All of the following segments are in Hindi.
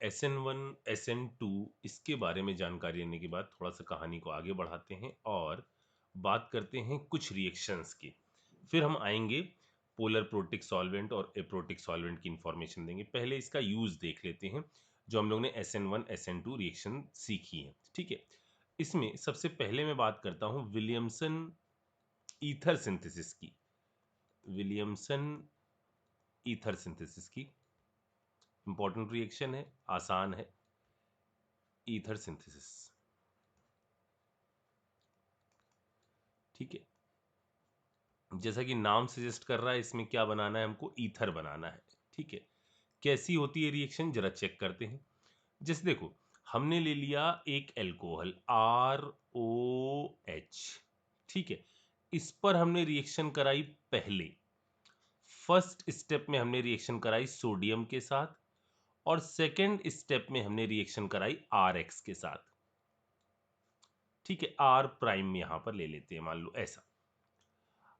SN1 SN2 इसके बारे में जानकारी लेने के बाद थोड़ा सा कहानी को आगे बढ़ाते हैं और बात करते हैं कुछ रिएक्शंस की। फिर हम आएंगे पोलर प्रोटिक सॉल्वेंट और एप्रोटिक सॉल्वेंट की इंफॉर्मेशन देंगे। पहले इसका यूज देख लेते हैं जो हम लोग ने SN1 SN2 रिएक्शन सीखी है। ठीक है, इसमें सबसे पहले मैं बात करता हूं विलियमसन ईथर सिंथेसिस की। विलियमसन ईथर सिंथेसिस की इंपॉर्टेंट रिएक्शन है, आसान है। ईथर सिंथेसिस, ठीक है, जैसा कि नाम सजेस्ट कर रहा है इसमें क्या बनाना है, हमको ईथर बनाना है। ठीक है, कैसी होती है रिएक्शन जरा चेक करते हैं। जैसे देखो, हमने ले लिया एक एल्कोहल ROH। ठीक है, इस पर हमने रिएक्शन कराई पहले। फर्स्ट स्टेप में हमने रिएक्शन कराई सोडियम के साथ और सेकेंड स्टेप में हमने रिएक्शन कराई RX के साथ। ठीक है, R प्राइम यहां पर ले लेते हैं, मान लो ऐसा।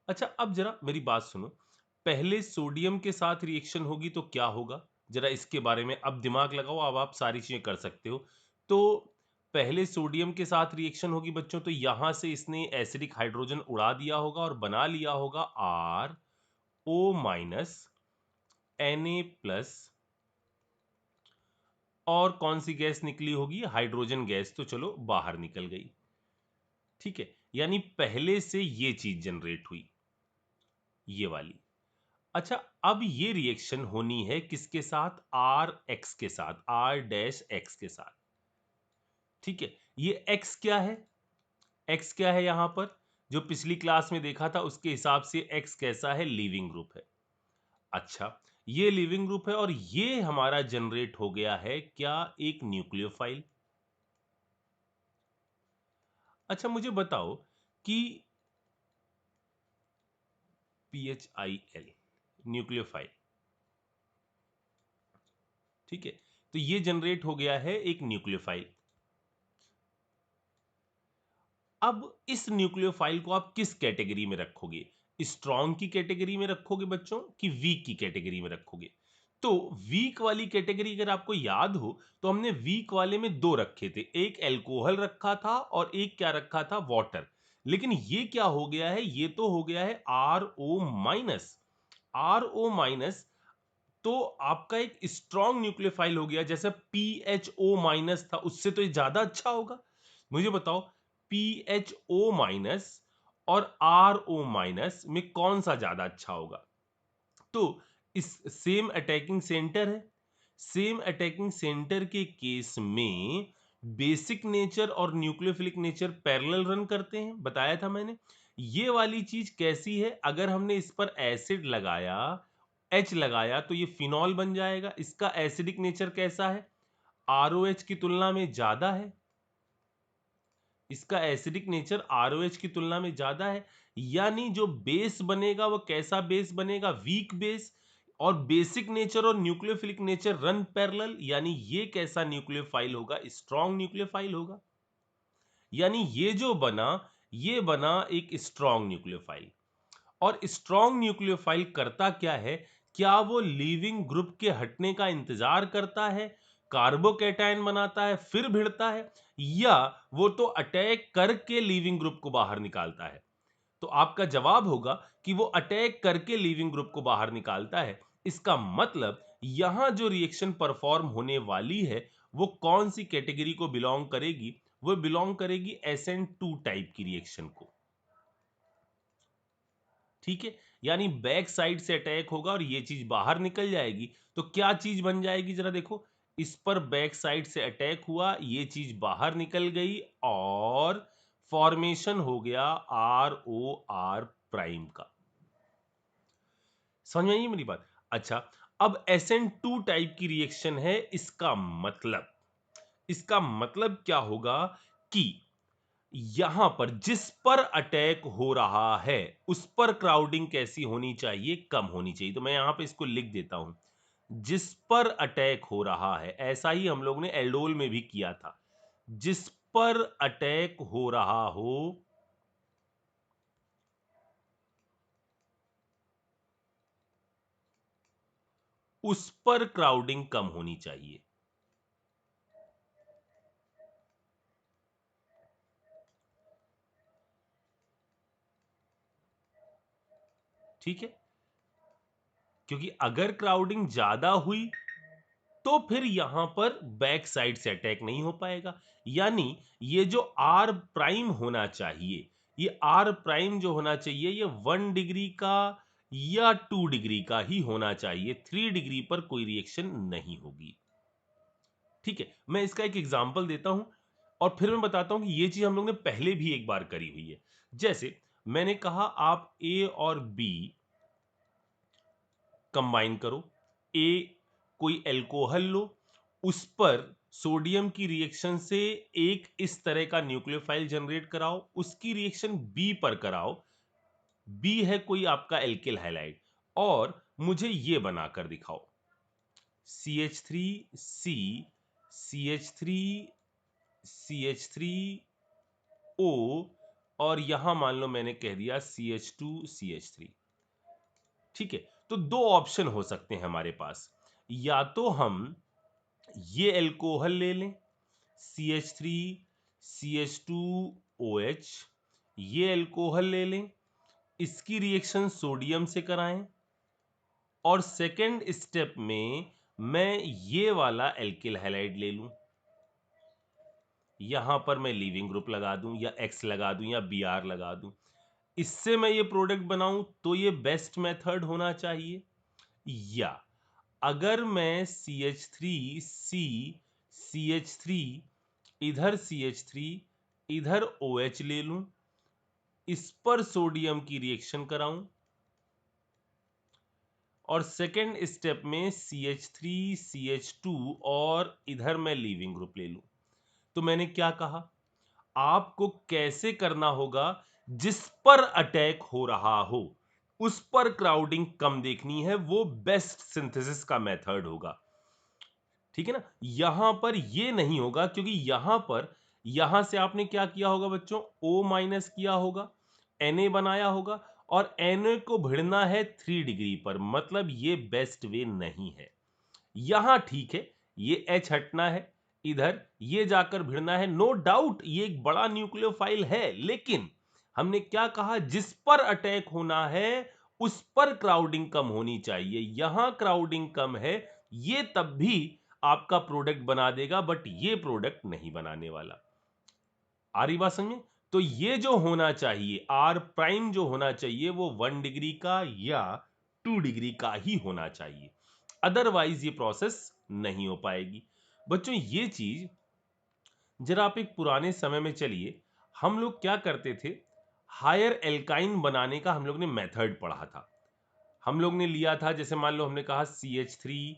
अच्छा, अब जरा मेरी बात सुनो। पहले सोडियम के साथ रिएक्शन होगी तो क्या होगा, जरा इसके बारे में अब दिमाग लगाओ। अब आप सारी चीजें कर सकते हो। तो पहले सोडियम के साथ रिएक्शन होगी बच्चों, तो यहां से इसने एसिडिक हाइड्रोजन उड़ा दिया होगा और बना लिया होगा RO- Na+। और कौन सी गैस निकली होगी, हाइड्रोजन गैस, तो चलो बाहर निकल गई। ठीक है, यानी पहले से ये चीज जनरेट हुई, ये वाली। अच्छा, अब ये रिएक्शन होनी है किसके साथ, RX के साथ, R-X के साथ। ठीक है, ये X क्या है, X क्या है यहां पर, जो पिछली क्लास में देखा था उसके हिसाब से X कैसा है, लीविंग ग्रुप है। अच्छा, ये लीविंग ग्रुप है और ये हमारा जनरेट हो गया है क्या, एक न्यूक्लियोफाइल। अच्छा, मुझे बताओ कि PHIL न्यूक्लियोफाइल, ठीक है, तो ये जनरेट हो गया है एक न्यूक्लियोफाइल। अब इस न्यूक्लियोफाइल को आप किस कैटेगरी में रखोगे, स्ट्रॉन्ग की कैटेगरी में रखोगे बच्चों कि वीक की कैटेगरी में रखोगे। तो वीक वाली कैटेगरी अगर आपको याद हो तो हमने वीक वाले में दो रखे थे, एक अल्कोहल रखा था और एक क्या रखा था, वाटर। लेकिन ये क्या हो गया है, ये तो हो गया है RO-। RO-, तो आपका एक स्ट्रॉन्ग न्यूक्लियोफाइल हो गया। जैसे PHO- था, उससे तो ये ज्यादा अच्छा होगा। मुझे बताओ PHO- और RO- में कौन सा ज्यादा अच्छा होगा। तो इस सेम अटैकिंग सेंटर है, सेम अटैकिंग सेंटर के केस में बेसिक नेचर और न्यूक्लियोफिलिक नेचर पैरेलल रन करते हैं, बताया था मैंने। ये वाली चीज कैसी है, अगर हमने इस पर एसिड लगाया, H लगाया, तो ये फिनॉल बन जाएगा। इसका एसिडिक नेचर कैसा है, ROH की तुलना में ज्यादा है। इसका एसिडिक नेचर ROH की तुलना में ज्यादा है, यानी जो बेस बनेगा वो कैसा बेस बनेगा, वीक बेस। और बेसिक नेचर और न्यूक्लियोफिलिक नेचर रन पैरेलल, यानी ये कैसा न्यूक्लियोफाइल होगा, स्ट्रॉन्ग न्यूक्लियोफाइल होगा। यानी ये जो बना, ये बना एक स्ट्रॉन्ग न्यूक्लियोफाइल। और स्ट्रॉन्ग न्यूक्लियोफाइल करता क्या है, क्या वो लीविंग ग्रुप के हटने का इंतजार करता है, कार्बोकैटायन बनाता है फिर भिड़ता है, या वो तो अटैक करके लीविंग ग्रुप को बाहर निकालता है। तो आपका जवाब होगा कि वो अटैक करके लीविंग ग्रुप को बाहर निकालता है। इसका मतलब यहां जो रिएक्शन परफॉर्म होने वाली है वो कौन सी कैटेगरी को बिलोंग करेगी, वो बिलोंग करेगी SN2 टाइप की रिएक्शन को। ठीक है, यानी बैक साइड से अटैक होगा और ये चीज बाहर निकल जाएगी। तो क्या चीज बन जाएगी, जरा देखो, इस पर बैक साइड से अटैक हुआ, ये चीज बाहर निकल गई और फॉर्मेशन हो गया ROR' का। समझ में आई मेरी बात। अच्छा, अब SN2 टाइप की रिएक्शन है, इसका मतलब क्या होगा कि यहां पर जिस पर अटैक हो रहा है उस पर क्राउडिंग कैसी होनी चाहिए, कम होनी चाहिए। तो मैं यहां पे इसको लिख देता हूं, जिस पर अटैक हो रहा है। ऐसा ही हम लोग ने एल्डोल में भी किया था, जिस पर अटैक हो रहा हो उस पर क्राउडिंग कम होनी चाहिए। ठीक है, क्योंकि अगर क्राउडिंग ज्यादा हुई तो फिर यहां पर बैक साइड से अटैक नहीं हो पाएगा। यानी ये जो आर प्राइम होना चाहिए, ये आर प्राइम जो होना चाहिए ये 1 डिग्री का या 2 डिग्री का ही होना चाहिए, 3 डिग्री पर कोई रिएक्शन नहीं होगी। ठीक है, मैं इसका एक एग्जांपल देता हूं और फिर मैं बताता हूं कि ये चीज हम लोग ने पहले भी एक बार करी हुई है। जैसे मैंने कहा आप ए और बी कंबाइन करो, ए कोई एल्कोहल लो, उस पर सोडियम की रिएक्शन से एक इस तरह का न्यूक्लियोफाइल जनरेट कराओ, उसकी रिएक्शन बी पर कराओ, बी है कोई आपका एल्किल हैलाइड, और मुझे ये बनाकर दिखाओ CH3C CH3 CH3O, और यहां मान लो मैंने कह दिया CH2 CH3। ठीक है, तो दो ऑप्शन हो सकते हैं हमारे पास, या तो हम ये एल्कोहल ले लें CH3 CH2OH, ये एल्कोहल ले लें, इसकी रिएक्शन सोडियम से कराएं, और सेकेंड स्टेप में मैं ये वाला एल्किल हैलाइड ले लूं, यहां पर मैं लीविंग ग्रुप लगा दूं या X लगा दूं या Br लगा दूं, इससे मैं ये प्रोडक्ट बनाऊं तो ये बेस्ट मेथड होना चाहिए। या अगर मैं CH3C CH3 इधर CH3 इधर OH ले लूं, इस पर सोडियम की रिएक्शन कराऊं, और सेकेंड स्टेप में CH3 CH2 और इधर मैं लीविंग ग्रुप ले लूं, तो मैंने क्या कहा, आपको कैसे करना होगा, जिस पर अटैक हो रहा हो उस पर क्राउडिंग कम देखनी है, वो बेस्ट सिंथेसिस का मेथड होगा। ठीक है ना, यहां पर ये नहीं होगा क्योंकि यहां पर यहां से आपने क्या किया होगा बच्चों, O माइनस किया होगा, Na बनाया होगा, और Na को भिड़ना है 3 डिग्री पर, मतलब ये बेस्ट वे नहीं है। यहां ठीक है, ये H हटना है, इधर ये जाकर भिड़ना है, नो डाउट ये एक बड़ा न्यूक्लियोफाइल है, लेकिन हमने क्या कहा, जिस पर अटैक होना है उस पर क्राउडिंग कम होनी चाहिए। यहां क्राउडिंग कम है, ये तब भी आपका प्रोडक्ट बना देगा, बट ये प्रोडक्ट नहीं बनाने वाला। आ रही बात समझे? तो ये जो होना चाहिए आर प्राइम जो होना चाहिए वो 1 डिग्री का या 2 डिग्री का ही होना चाहिए, अदरवाइज ये प्रोसेस नहीं हो पाएगी। बच्चों ये चीज जरा आप एक पुराने समय में चलिए, हम लोग क्या करते थे, हायर एल्काइन बनाने का हम लोग ने मेथड पढ़ा था। हम लोग ने लिया था, जैसे मान लो हमने कहा CH3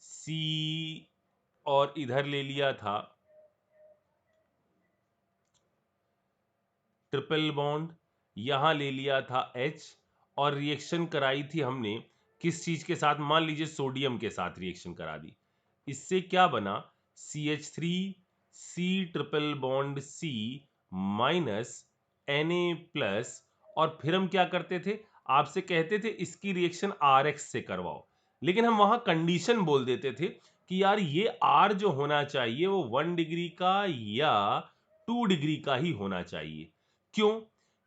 C और इधर ले लिया था ट्रिपल बॉन्ड, यहां ले लिया था H, और रिएक्शन कराई थी हमने किस चीज के साथ, मान लीजिए सोडियम के साथ रिएक्शन करा दी, इससे क्या बना CH3 C triple bond C minus Na plus, और फिर हम क्या करते थे, आपसे कहते थे इसकी रिएक्शन RX से करवाओ, लेकिन हम वहां कंडीशन बोल देते थे कि यार ये R जो होना चाहिए वो 1 डिग्री का या 2 डिग्री का ही होना चाहिए। क्यों?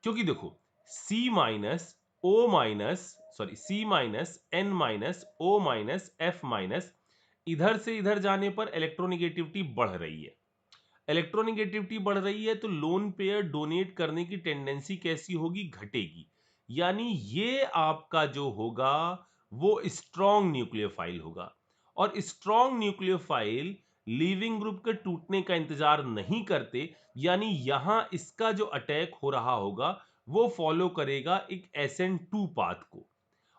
क्योंकि देखो C minus O minus sorry C minus N minus O minus F minus, इधर से इधर जाने पर इलेक्ट्रोनिगेटिविटी बढ़ रही है, इलेक्ट्रोनिगेटिविटी बढ़ रही है तो लोन पेयर डोनेट करने की टेंडेंसी कैसी होगी, घटेगी। यानी ये आपका जो होगा वो स्ट्रॉन्ग न्यूक्लियोफाइल होगा, और स्ट्रॉन्ग न्यूक्लियोफाइल लीविंग ग्रुप के टूटने का इंतजार नहीं करते, यानी यहां इसका जो अटैक हो रहा होगा वो फॉलो करेगा एक SN2 पाथ को,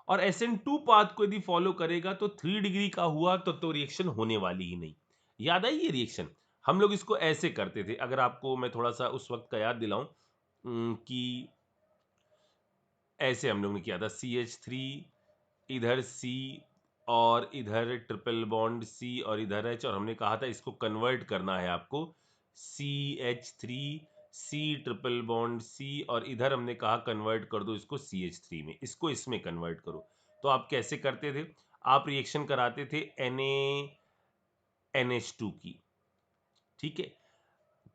और SN2 पाथ को यदि फॉलो करेगा तो 3 डिग्री का हुआ तो रिएक्शन होने वाली ही नहीं। याद आई ये रिएक्शन, हम लोग इसको ऐसे करते थे, अगर आपको मैं थोड़ा सा उस वक्त का याद दिलाऊं, कि ऐसे हम लोग ने किया था CH3 इधर C और इधर ट्रिपल बॉन्ड C और इधर H, और हमने कहा था इसको कन्वर्ट करना है आपको CH3 C triple bond C, और इधर हमने कहा कन्वर्ट कर दो इसको CH3 में, इसको इसमें कन्वर्ट करो। तो आप कैसे करते थे, आप रिएक्शन कराते थे NaNH2 की, ठीक है,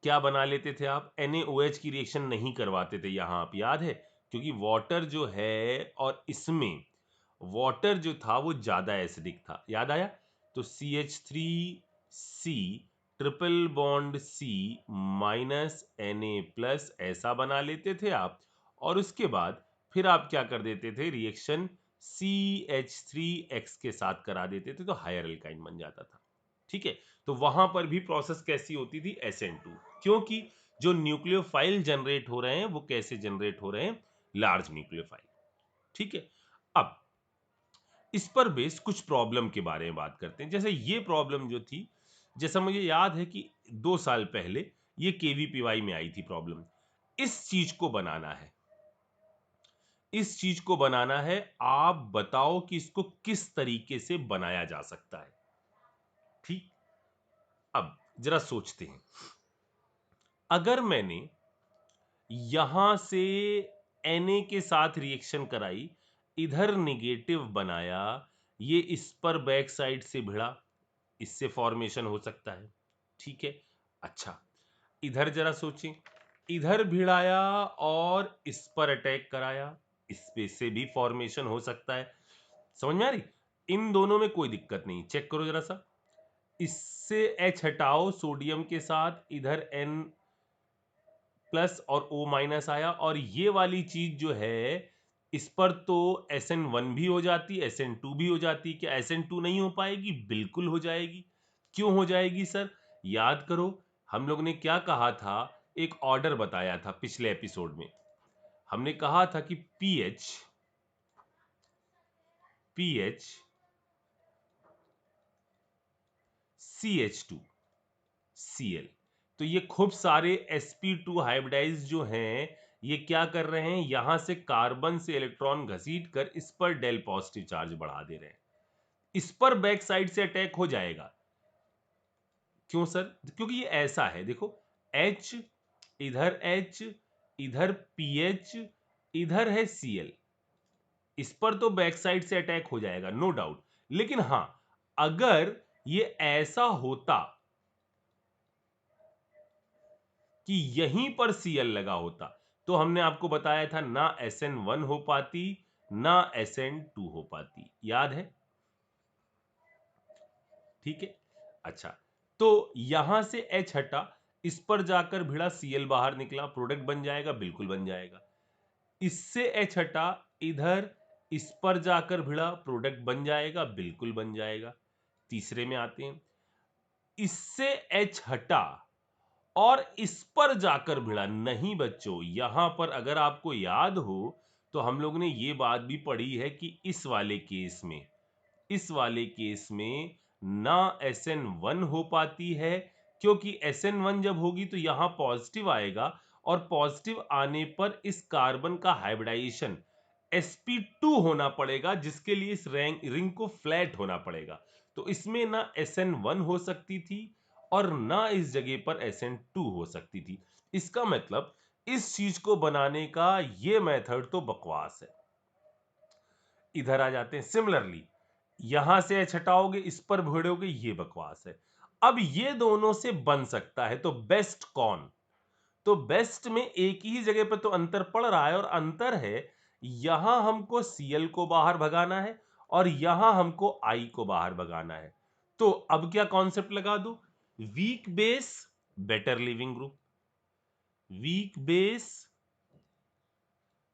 क्या बना लेते थे आप, NaOH की रिएक्शन नहीं करवाते थे, यहां आप याद है क्योंकि वाटर जो है और इसमें वाटर जो था वो ज्यादा एसिडिक था, याद आया? तो CH3C triple bond C minus Na+ ऐसा बना लेते थे आप, और उसके बाद फिर आप क्या कर देते थे, रिएक्शन CH3X के साथ करा देते थे, तो हायर एल्काइन बन जाता था। ठीक है, तो वहां पर भी प्रोसेस कैसी होती थी, SN2, क्योंकि जो न्यूक्लियोफाइल जनरेट हो रहे हैं वो कैसे जनरेट हो रहे हैं, लार्ज न्यूक्लियोफाइल। ठीक है, अब इस पर बेस्ड कुछ प्रॉब्लम के बारे में बात करते हैं। जैसे ये प्रॉब्लम जो थी, जैसा मुझे याद है कि 2 साल पहले ये KVPY में आई थी प्रॉब्लम। इस चीज को बनाना है, इस चीज को बनाना है, आप बताओ कि इसको किस तरीके से बनाया जा सकता है। ठीक, अब जरा सोचते हैं, अगर मैंने यहां से Na के साथ रिएक्शन कराई, इधर निगेटिव बनाया, ये इस पर बैक साइड से भिड़ा, इससे फॉर्मेशन हो सकता है। ठीक है, अच्छा इधर जरा सोचें, इधर भिड़ाया और इस पर अटैक कराया, इस पे से भी फॉर्मेशन हो सकता है। समझ में आ रही? इन दोनों में कोई दिक्कत नहीं, चेक करो जरा सा, इससे H हटाओ सोडियम के साथ, इधर N+ और O- आया, और ये वाली चीज जो है इस पर तो SN1 भी हो जाती, SN2 भी हो जाती। क्या SN2 नहीं हो पाएगी? बिल्कुल हो जाएगी। क्यों हो जाएगी सर? याद करो, हम लोग ने क्या कहा था, एक ऑर्डर बताया था पिछले एपिसोड में। हमने कहा था कि पीएच CH2 Cl, तो ये खूब सारे sp2 हाइब्रिडाइज जो हैं, ये क्या कर रहे हैं, यहां से कार्बन से इलेक्ट्रॉन घसीट कर इस पर डेल पॉजिटिव चार्ज बढ़ा दे रहे हैं। इस पर बैक साइड से अटैक हो जाएगा। क्यों सर? क्योंकि ये ऐसा है, देखो H, इधर H, इधर PH, इधर है Cl, इस पर तो बैक साइड से अटैक हो जाएगा, नो डाउट। लेकिन हां, अगर ये ऐसा होता कि यहीं पर Cl लगा होता, तो हमने आपको बताया था ना SN1 हो पाती ना SN2 हो पाती, याद है? ठीक है, अच्छा, तो यहां से H हटा, इस पर जाकर भिड़ा, Cl बाहर निकला, प्रोडक्ट बन जाएगा, बिल्कुल बन जाएगा। इससे H हटा, इधर इस पर जाकर भिड़ा, प्रोडक्ट बन जाएगा, बिल्कुल बन जाएगा। तीसरे में आते हैं, इससे H हटा और इस पर जाकर भिड़ा, नहीं बच्चों, यहां पर अगर आपको याद हो तो हम लोग ने ये बात भी पढ़ी है कि इस वाले केस में ना SN1 हो पाती है, क्योंकि SN1 जब होगी तो यहां पॉजिटिव आएगा, और पॉजिटिव आने पर इस कार्बन का हाइब्रिडाइजेशन sp2 होना पड़ेगा, जिसके लिए इस रिंग को फ्लैट होना पड़ेगा। तो इसमें ना SN1 हो सकती थी और ना इस जगह पर SN2 हो सकती थी। इसका मतलब इस चीज को बनाने का ये मेथड तो बकवास है। इधर आ जाते हैं, सिमिलरली यहां से H हटाओगे, इस पर भिड़ोगे, ये बकवास है। अब ये दोनों से बन सकता है, तो बेस्ट कौन? तो बेस्ट में एक ही जगह पे तो अंतर पड़ रहा है, और अंतर है यहां हमको Cl को बाहर भगाना है और यहां हमको I को बाहर भगाना है। तो अब क्या कॉन्सेप्ट लगा दो, weak base better leaving group, weak base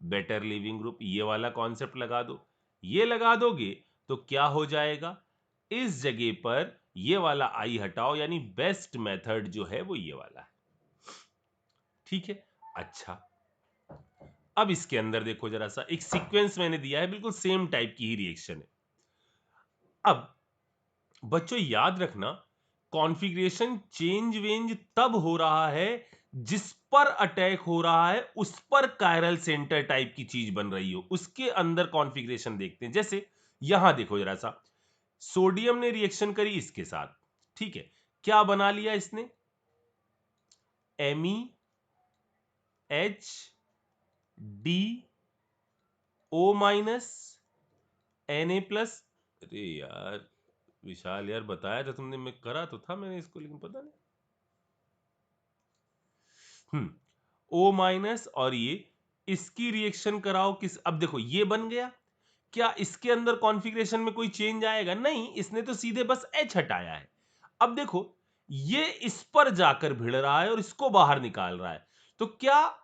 better leaving group, ये वाला कॉन्सेप्ट लगा दो। ये लगा दोगे तो क्या हो जाएगा, इस जगह पर ये वाला आई हटाओ, यानी बेस्ट मेथड जो है वो ये वाला है। ठीक है, अच्छा अब इसके अंदर देखो जरा सा, एक सीक्वेंस मैंने दिया है, बिल्कुल सेम टाइप की ही रिएक्शन है। अब बच्चों याद रखना, कॉन्फ़िगरेशन चेंज वेंज तब हो रहा है जिस पर अटैक हो रहा है उस पर कायरल सेंटर टाइप की चीज बन रही हो, उसके अंदर कॉन्फ़िगरेशन देखते हैं। जैसे यहां देखो जरा सा, सोडियम ने रिएक्शन करी इसके साथ, ठीक है, क्या बना लिया इसने, MEHDO- Na+। अरे यार विशाल, यार बताया था तुमने, मैं करा तो था मैंने इसको, लेकिन पता नहीं। O- और ये इसकी रिएक्शन कराओ किस, अब देखो ये बन गया, क्या इसके अंदर कॉन्फ़िगरेशन में कोई चेंज आएगा? नहीं, इसने तो सीधे बस H हटाया है। अब देखो ये इस पर जाकर भिड़ रहा है और इसको बाहर निकाल रहा है, तो क्या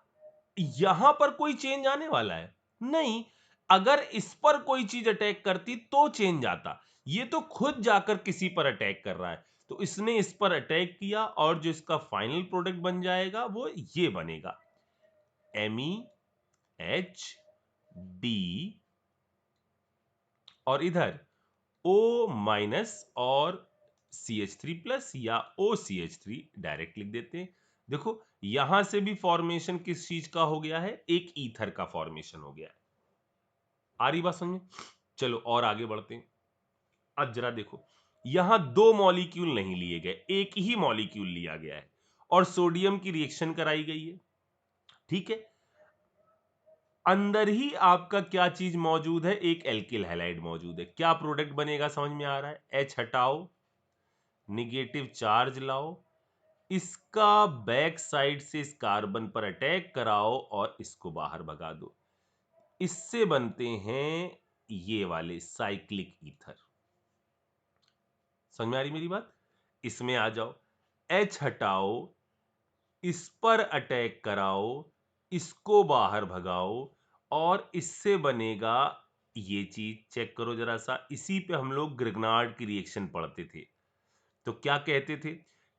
यहां पर कोई चेंज आने वाला है? नहीं। अगर इस पर कोई चीज अटैक करती तो चेंज आता, ये तो खुद जाकर किसी पर अटैक कर रहा है, तो इसने इस पर अटैक किया और जो इसका फाइनल प्रोडक्ट बन जाएगा वो ये बनेगा, MEHD, और इधर O माइनस और CH3 प्लस या OCH3 डायरेक्ट लिख देते हैं। देखो यहां से भी फॉर्मेशन किस चीज का हो गया है? एक ईथर का फॉर्मेशन हो गया है। आ रही बात समझ? चलो और आगे बढ़ते हैं। अब जरा देखो, यहां दो मॉलिक्यूल नहीं लिए गए, एक ही मॉलिक्यूल लिया गया है और सोडियम की रिएक्शन कराई गई है। ठीक है, अंदर ही आपका क्या चीज मौजूद है? एक एल्किल हैलाइड मौजूद है। क्या प्रोडक्ट बनेगा समझ में आ रहा है? H हटाओ, निगेटिव चार्ज लाओ, इसका बैक साइड से इस कार्बन पर अटैक कराओ और इसको बाहर भगा दो। इससे बनते हैं ये वाले साइक्लिक ईथर। समझ में आ रही मेरी बात? इसमें आ जाओ, H हटाओ, इस पर अटैक कराओ, इसको बाहर भगाओ और इससे बनेगा ये चीज। चेक करो जरा सा, इसी पे हम लोग ग्रिग्नार्ड की रिएक्शन पढ़ते थे। तो क्या कहते थे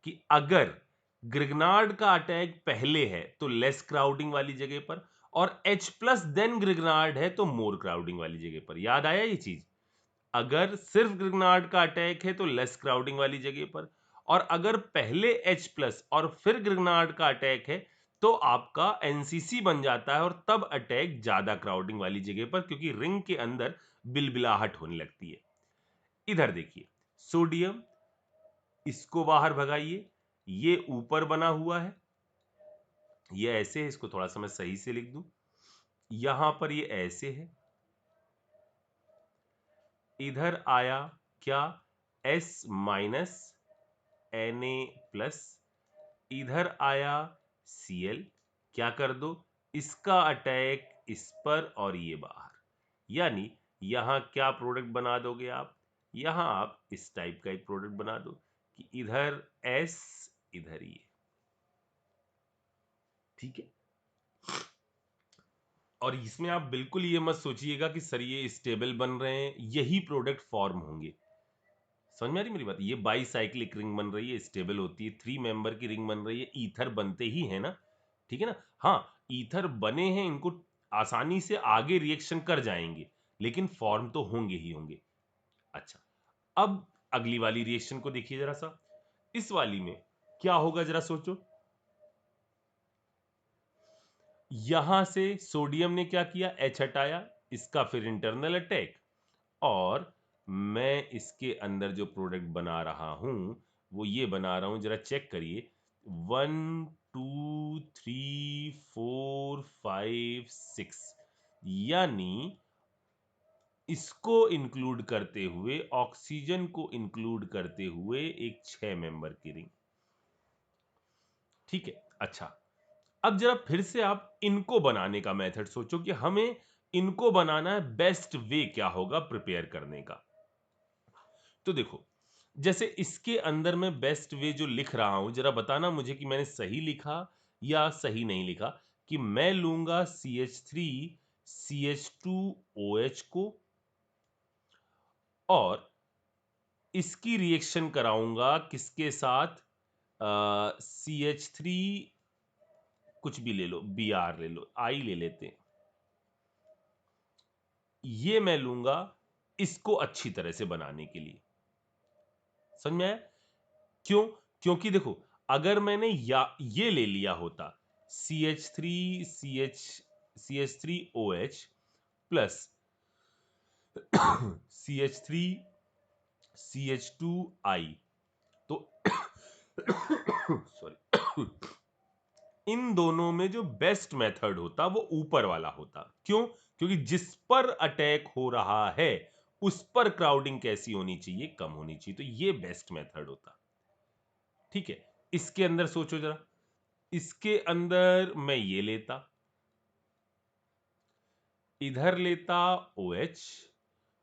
कि अगर ग्रिग्नार्ड का अटैक पहले है तो लेस क्राउडिंग वाली जगह पर, और H प्लस देन ग्रिग्नार्ड है तो मोर क्राउडिंग वाली जगह पर। याद आया ये चीज? अगर सिर्फ ग्रिग्नार्ड का अटैक है तो लेस क्राउडिंग वाली जगह पर, और अगर पहले H प्लस और फिर ग्रिग्नार्ड का अटैक है तो आपका NCC बन जाता है और तब अटैक ज्यादा क्राउडिंग वाली जगह पर, क्योंकि रिंग के अंदर बिलबिलाहट होने लगती है। इधर देखिए, सोडियम, इसको बाहर भगाइए, ये ऊपर बना हुआ है, ये ऐसे है, इसको थोड़ा सा मैं सही से लिख दूं, यहां पर ये ऐसे है, इधर आया क्या? S माइनस Na प्लस, इधर आया Cl, क्या कर दो? इसका अटैक इस पर और ये बाहर, यानी यहां क्या प्रोडक्ट बना दोगे आप? यहां आप इस टाइप का एक प्रोडक्ट बना दो कि इधर S, इधर ये। ठीक है, और इसमें आप बिल्कुल ये मत सोचिएगा कि सर ये स्टेबल बन रहे हैं, यही प्रोडक्ट फॉर्म होंगे। समझ में आ रही मेरी बात? ये बाईसाइक्लिक रिंग बन रही है, स्टेबल होती है, 3 मेंबर की रिंग बन रही है, ईथर बनते ही है ना। ठीक है ना? हाँ, ईथर बने हैं, इनको आसानी से आगे रिएक्शन कर जाएंगे, लेकिन फॉर्म तो होंगे ही होंगे। अच्छा, अब अगली वाली रिएक्शन को देखिए जरा सा। इस वाली में क्या होगा जरा सोचो। यहां से सोडियम ने क्या किया? H हटाया, इसका फिर इंटरनल अटैक, और मैं इसके अंदर जो प्रोडक्ट बना रहा हूं वो ये बना रहा हूं, जरा चेक करिए। 1 2 3 4 5 6, यानी इसको इंक्लूड करते हुए, ऑक्सीजन को इंक्लूड करते हुए एक 6 मेंबर की रिंग। ठीक है, अच्छा, अब जरा फिर से आप इनको बनाने का मेथड सोचो कि हमें इनको बनाना है, बेस्ट वे क्या होगा प्रिपेयर करने का। तो देखो, जैसे इसके अंदर मैं बेस्ट वे जो लिख रहा हूं, जरा बताना मुझे कि मैंने सही लिखा या सही नहीं लिखा। कि मैं लूंगा CH3 CH2OH को और इसकी रिएक्शन कराऊंगा किसके साथ? CH3, कुछ भी ले लो, Br ले लो, I ले लेते हैं, ये मैं लूंगा इसको अच्छी तरह से बनाने के लिए। समझ में आया? क्यों? क्योंकि देखो, अगर मैंने या ये ले लिया होता CH3OH प्लस CH3CH2I, तो सॉरी, इन दोनों में जो बेस्ट मेथड होता वो ऊपर वाला होता। क्यों? क्योंकि जिस पर अटैक हो रहा है उस पर क्राउडिंग कैसी होनी चाहिए? कम होनी चाहिए, तो ये बेस्ट मेथड होता। ठीक है, इसके अंदर सोचो जरा, इसके अंदर मैं ये लेता, इधर लेता OH,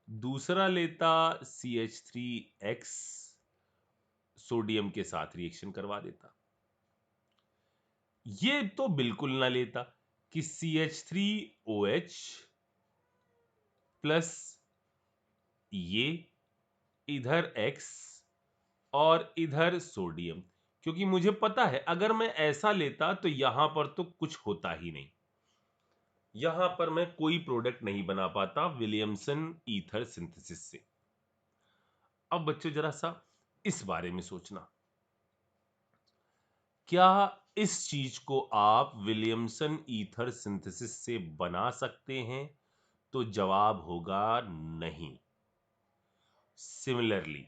दूसरा लेता CH3X, सोडियम के साथ रिएक्शन करवा देता। ये तो बिल्कुल ना लेता कि CH3OH प्लस ये इधर X और इधर सोडियम, क्योंकि मुझे पता है अगर मैं ऐसा लेता तो यहां पर तो कुछ होता ही नहीं, यहां पर मैं कोई प्रोडक्ट नहीं बना पाता विलियमसन ईथर सिंथेसिस से। अब बच्चों जरा सा इस बारे में सोचना, क्या इस चीज को आप विलियमसन ईथर सिंथेसिस से बना सकते हैं? तो जवाब होगा नहीं। सिमिलरली,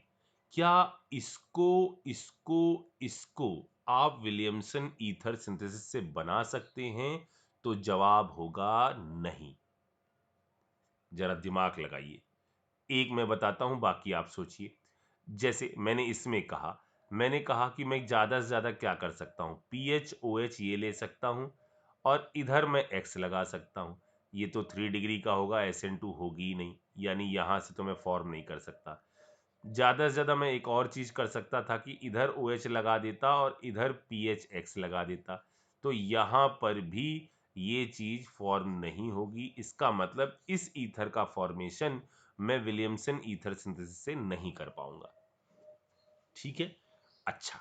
क्या इसको इसको इसको आप विलियमसन ईथर सिंथेसिस से बना सकते हैं? तो जवाब होगा नहीं। जरा दिमाग लगाइए, एक मैं बताता हूं, बाकी आप सोचिए। जैसे मैंने कहा कि मैं ज्यादा से ज्यादा क्या कर सकता हूं, PHOH ये ले सकता हूं और इधर मैं X लगा सकता हूं। ये तो 3 डिग्री का होगा, SN2 होगी ही नहीं, यानी यहां से तो मैं फॉर्म नहीं कर सकता। ज्यादा से ज्यादा मैं एक और चीज कर सकता था कि इधर OH लगा देता और इधर PHX लगा देता, तो यहां पर भी ये चीज फॉर्म नहीं होगी। इसका मतलब इस ईथर का फॉर्मेशन मैं विलियमसन ईथर सिंथेसिस से नहीं कर पाऊंगा। ठीक है, अच्छा,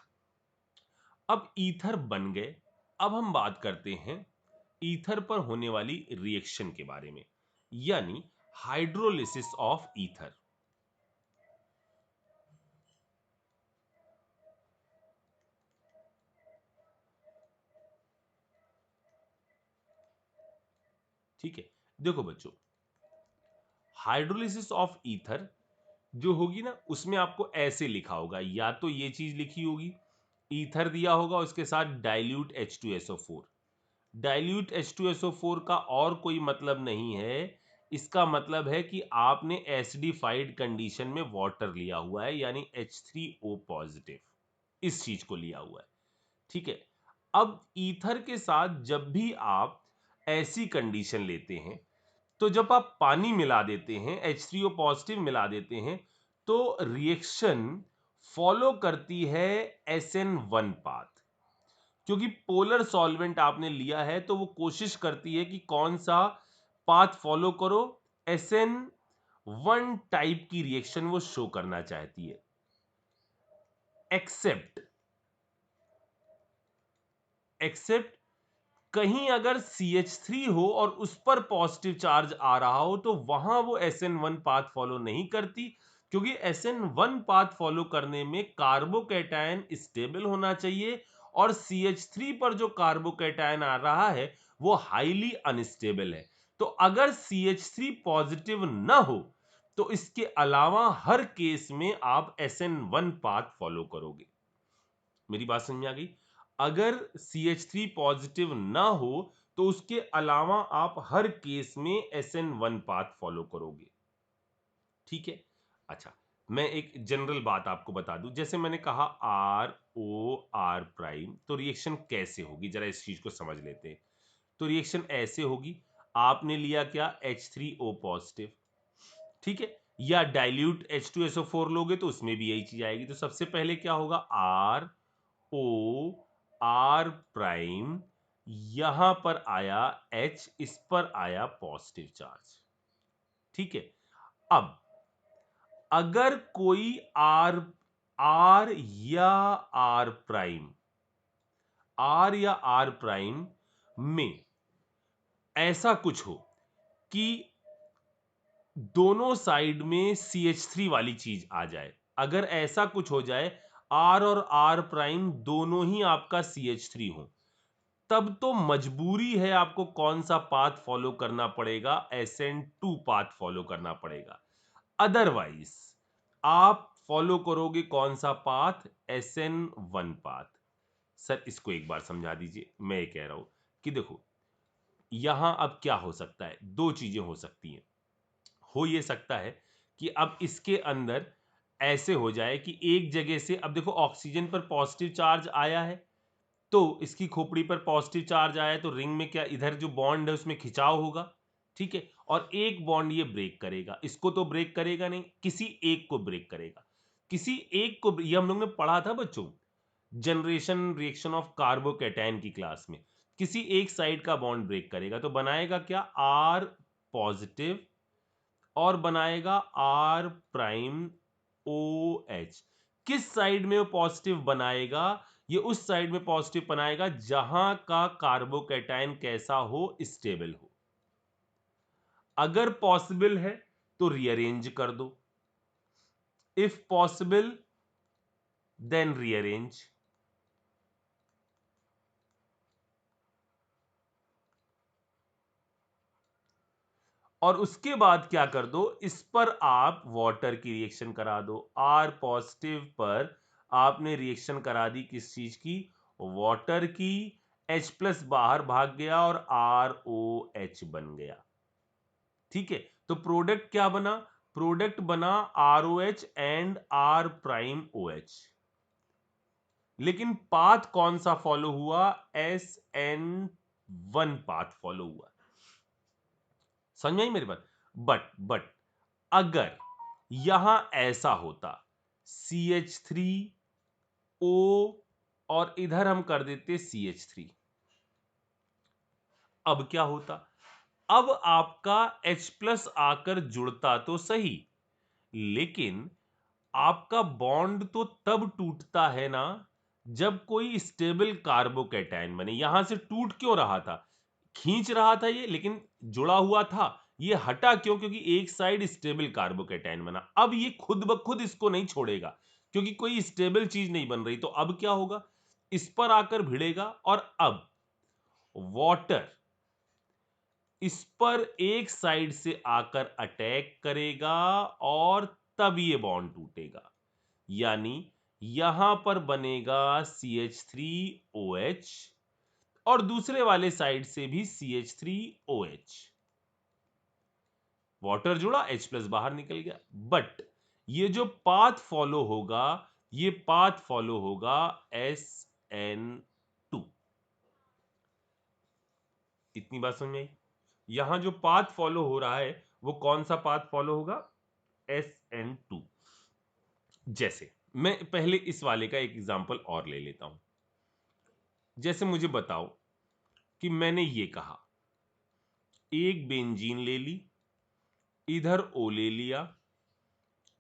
अब ईथर बन गए। अब हम बात करते हैं ईथर पर होने वाली रिएक्शन के बारे में, यानी हाइड्रोलिसिस ऑफ ईथर। ठीक है, देखो बच्चों, हाइड्रोलिसिस ऑफ ईथर जो होगी ना, उसमें आपको ऐसे लिखा होगा, या तो ये चीज लिखी होगी, ईथर दिया होगा उसके साथ डाइल्यूट H2SO4। डाइल्यूट H2SO4 का और कोई मतलब नहीं है, इसका मतलब है कि आपने एसिडिफाइड कंडीशन में वाटर लिया हुआ है, यानी H3O पॉजिटिव, इस चीज को लिया हुआ है। ठीक है, अब ईथर के साथ जब भी आप ऐसी कंडीशन लेते हैं, तो जब आप पानी मिला देते हैं, H3O पॉजिटिव मिला देते हैं, तो रिएक्शन फॉलो करती है SN1 पाथ। क्योंकि पोलर सॉल्वेंट आपने लिया है तो वो कोशिश करती है कि कौन सा पाथ फॉलो करो, SN1 टाइप की रिएक्शन वो शो करना चाहती है। एक्सेप्ट एक्सेप्ट कहीं अगर CH3 हो और उस पर पॉजिटिव चार्ज आ रहा हो, तो वहां वो SN1 पाथ फॉलो नहीं करती, क्योंकि SN1 पाथ फॉलो करने में कार्बोकैटायन स्टेबल होना चाहिए और CH3 पर जो कार्बोकैटायन आ रहा है वो हाईली अनस्टेबल है। तो अगर CH3 पॉजिटिव ना हो तो इसके अलावा हर केस में आप SN1 पाथ फॉलो करोगे। मेरी बात समझ में आ गई? अगर CH3 पॉजिटिव ना हो तो उसके अलावा आप हर केस में SN1 पाथ फॉलो करोगे। ठीक है, अच्छा, मैं एक जनरल बात आपको बता दूं, जैसे मैंने कहा ROR प्राइम, तो रिएक्शन कैसे होगी जरा इस चीज को समझ लेते हैं। तो रिएक्शन ऐसे होगी, आपने लिया क्या, H3O पॉजिटिव, ठीक है, या डाइल्यूट H2SO4 लोगे तो उसमें भी यही चीज आएगी। तो सबसे पहले क्या होगा, ROR प्राइम, यहां पर आया H, इस पर आया पॉजिटिव चार्ज। ठीक है, अब अगर कोई R R या R प्राइम, R या R प्राइम में ऐसा कुछ हो कि दोनों साइड में CH3 वाली चीज आ जाए, अगर ऐसा कुछ हो जाए R और R प्राइम दोनों ही आपका CH3 हो, तब तो मजबूरी है आपको कौन सा पाथ फॉलो करना पड़ेगा, SN2 पाथ फॉलो करना पड़ेगा। अदरवाइज आप फॉलो करोगे कौन सा पाथ, SN1 पाथ। सर इसको एक बार समझा दीजिए, मैं ये कह रहा हूं कि देखो, यहां अब क्या हो सकता है, दो चीजें हो सकती हैं। हो ये सकता है कि अब इसके अंदर ऐसे हो जाए कि एक जगह से, अब देखो ऑक्सीजन पर पॉजिटिव चार्ज आया है, तो इसकी खोपड़ी पर पॉजिटिव चार्ज आया, तो रिंग में क्या, इधर जो बॉन्ड है उसमें खिंचाव होगा। ठीक है, और एक बॉन्ड ये ब्रेक करेगा, इसको तो ब्रेक करेगा नहीं, किसी एक को ब्रेक करेगा, किसी एक को। ये हम लोग ने पढ़ा था बच्चों जनरेशन रिएक्शन ऑफ कार्बोकैटायन की क्लास में। किसी एक साइड का बॉन्ड ब्रेक करेगा तो बनाएगा क्या, आर पॉजिटिव, और बनाएगा आर प्राइम ओ एच। किस साइड में वो पॉजिटिव बनाएगा, ये उस साइड में पॉजिटिव बनाएगा जहां का कार्बोकैटायन कैसा हो, स्टेबल हो। अगर पॉसिबल है तो रीअरेंज कर दो, इफ पॉसिबल देन रीअरेंज। और उसके बाद क्या कर दो, इस पर आप वाटर की रिएक्शन करा दो। आर पॉजिटिव पर आपने रिएक्शन करा दी किस चीज की, वाटर की। H प्लस बाहर भाग गया और ROH बन गया। ठीक है, तो प्रोडक्ट क्या बना, प्रोडक्ट बना ROH and R prime OH। लेकिन पाथ कौन सा फॉलो हुआ, SN1 पाथ फॉलो हुआ। समझ में आई मेरी बात। बट अगर यहां ऐसा होता CH3O और इधर हम कर देते CH3, अब क्या होता, अब आपका H प्लस आकर जुड़ता तो सही, लेकिन आपका बॉन्ड तो तब टूटता है ना जब कोई स्टेबल कार्बोकैटायन बने। यहां से टूट क्यों रहा था, खींच रहा था ये, लेकिन जुड़ा हुआ था, ये हटा क्यों, क्योंकि एक साइड स्टेबल कार्बोकैटायन बना। अब ये खुद ब खुद इसको नहीं छोड़ेगा क्योंकि कोई स्टेबल चीज नहीं बन रही, तो अब क्या होगा, इस पर आकर भिड़ेगा और अब वाटर इस पर एक साइड से आकर अटैक करेगा और तब ये बॉन्ड टूटेगा। यानी यहां पर बनेगा CH3OH और दूसरे वाले साइड से भी CH3OH। वाटर जुड़ा, H प्लस बाहर निकल गया। बट ये जो पाथ फॉलो होगा, ये पाथ फॉलो होगा SN2। इतनी बात समझ में आई। यहां जो पाथ फॉलो हो रहा है वो कौन सा पाथ फॉलो होगा, SN2। जैसे मैं पहले इस वाले का एक एग्जांपल और ले लेता हूं। जैसे मुझे बताओ कि मैंने ये कहा, एक बेंजीन ले ली, इधर O ले लिया,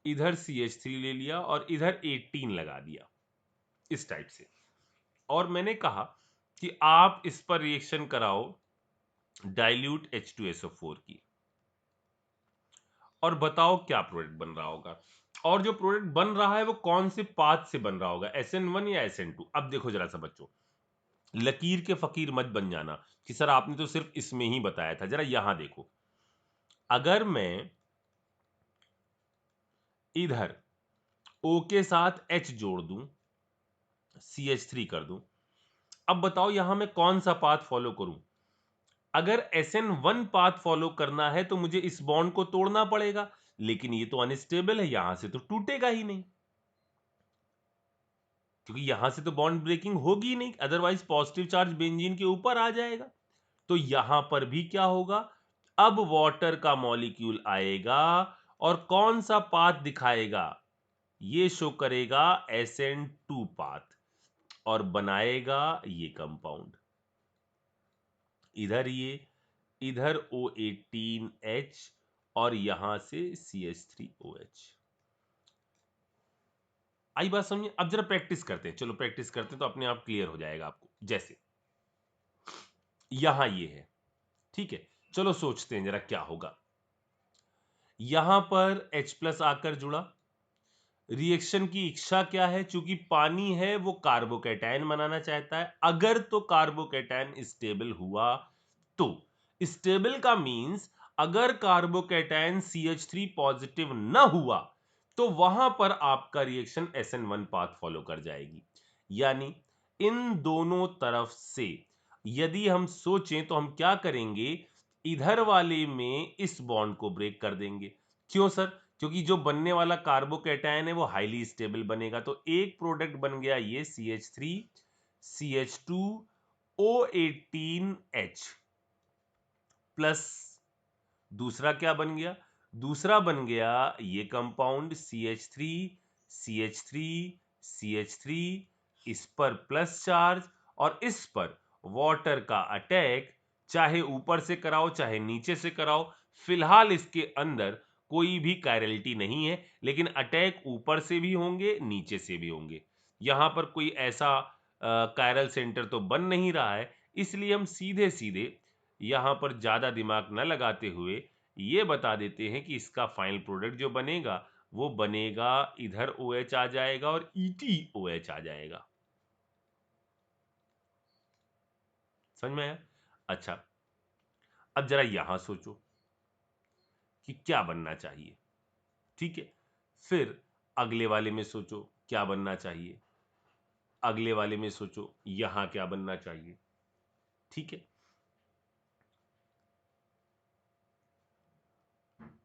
इधर CH3 ले लिया और इधर 18 लगा दिया, इस टाइप से। और मैंने कहा कि आप इस पर रिएक्शन कराओ डाइल्यूट H2SO4 की, और बताओ क्या प्रोडक्ट बन रहा होगा। और जो प्रोडक्ट बन रहा है वो कौन से पाथ से बन रहा होगा, SN1 या SN2। अब देखो जरा सा बच्चों, लकीर के फकीर मत बन जाना कि सर आपने तो सिर्फ इसमें ही बताया था। जरा यहां देखो, अगर मैं इधर O के साथ H जोड़ दूं, CH3 कर दूं, अब बताओ यहां मैं कौन सा पाथ फॉलो करूं। अगर SN1 पाथ फॉलो करना है तो मुझे इस बॉन्ड को तोड़ना पड़ेगा, लेकिन ये तो अनस्टेबल है, यहां से तो टूटेगा ही नहीं, क्योंकि यहां से तो बॉन्ड ब्रेकिंग होगी ही नहीं, अदरवाइज पॉजिटिव चार्ज बेंजीन के ऊपर आ जाएगा। तो यहां पर भी क्या होगा, अब वाटर का मॉलिक्यूल आएगा और कौन सा पाथ दिखाएगा, ये शो करेगा SN2 पाथ और बनाएगा ये कंपाउंड। इधर ये, इधर O18H और यहां से CH3OH। आई बात समझे। अब जरा प्रैक्टिस करते हैं, चलो प्रैक्टिस करते हैं तो अपने आप क्लियर हो जाएगा आपको। जैसे यहां ये है, ठीक है, चलो सोचते हैं जरा क्या होगा। यहां पर H प्लस आकर जुड़ा, रिएक्शन की इच्छा क्या है, चूंकि पानी है वो कार्बोकैटायन बनाना चाहता है। अगर तो कार्बोकैटायन स्टेबल हुआ तो, स्टेबल का मींस अगर कार्बोकैटायन CH3 पॉजिटिव न हुआ तो वहां पर आपका रिएक्शन SN1 पाथ फॉलो कर जाएगी। यानी इन दोनों तरफ से यदि हम सोचें तो हम क्या करेंगे, इधर वाले में इस बॉन्ड को ब्रेक कर देंगे। क्यों सर, क्योंकि जो बनने वाला कार्बोकैटायन है वो हाईली स्टेबल बनेगा। तो एक प्रोडक्ट बन गया ये CH3 CH2 O18H प्लस दूसरा क्या बन गया? दूसरा बन गया ये कंपाउंड CH3, CH3, CH3, इस पर प्लस चार्ज और इस पर वाटर का अटैक, चाहे ऊपर से कराओ चाहे नीचे से कराओ, फिलहाल इसके अंदर कोई भी कायरलिटी नहीं है, लेकिन अटैक ऊपर से भी होंगे नीचे से भी होंगे। यहां पर कोई ऐसा कायरल सेंटर तो बन नहीं रहा है, इसलिए हम सीधे सीधे यहां पर ज्यादा दिमाग न लगाते हुए ये बता देते हैं कि इसका फाइनल प्रोडक्ट जो बनेगा वो बनेगा, इधर OH आ जाएगा और ETOH आ जाएगा। समझ में आया? अच्छा, अब जरा यहां सोचो कि क्या बनना चाहिए। ठीक है, फिर अगले वाले में सोचो क्या बनना चाहिए, अगले वाले में सोचो यहां क्या बनना चाहिए। ठीक है,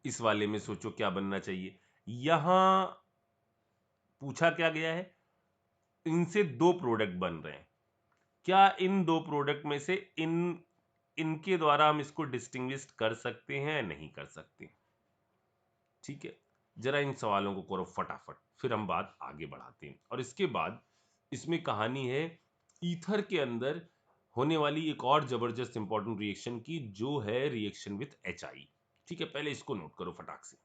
इस वाले में सोचो क्या बनना चाहिए। यहां पूछा क्या गया है, इनसे दो प्रोडक्ट बन रहे हैं, क्या इन दो प्रोडक्ट में से इनके द्वारा हम इसको डिस्टिंग्विश कर सकते हैं या नहीं कर सकते? ठीक है, जरा इन सवालों को करो फटाफट, फिर हम बात आगे बढ़ाते हैं। और इसके बाद इसमें कहानी है ईथर के अंदर होने वाली एक और जबरदस्त इंपॉर्टेंट रिएक्शन की, जो है रिएक्शन विथ HI। ठीक है, पहले इसको नोट करो फटाक से।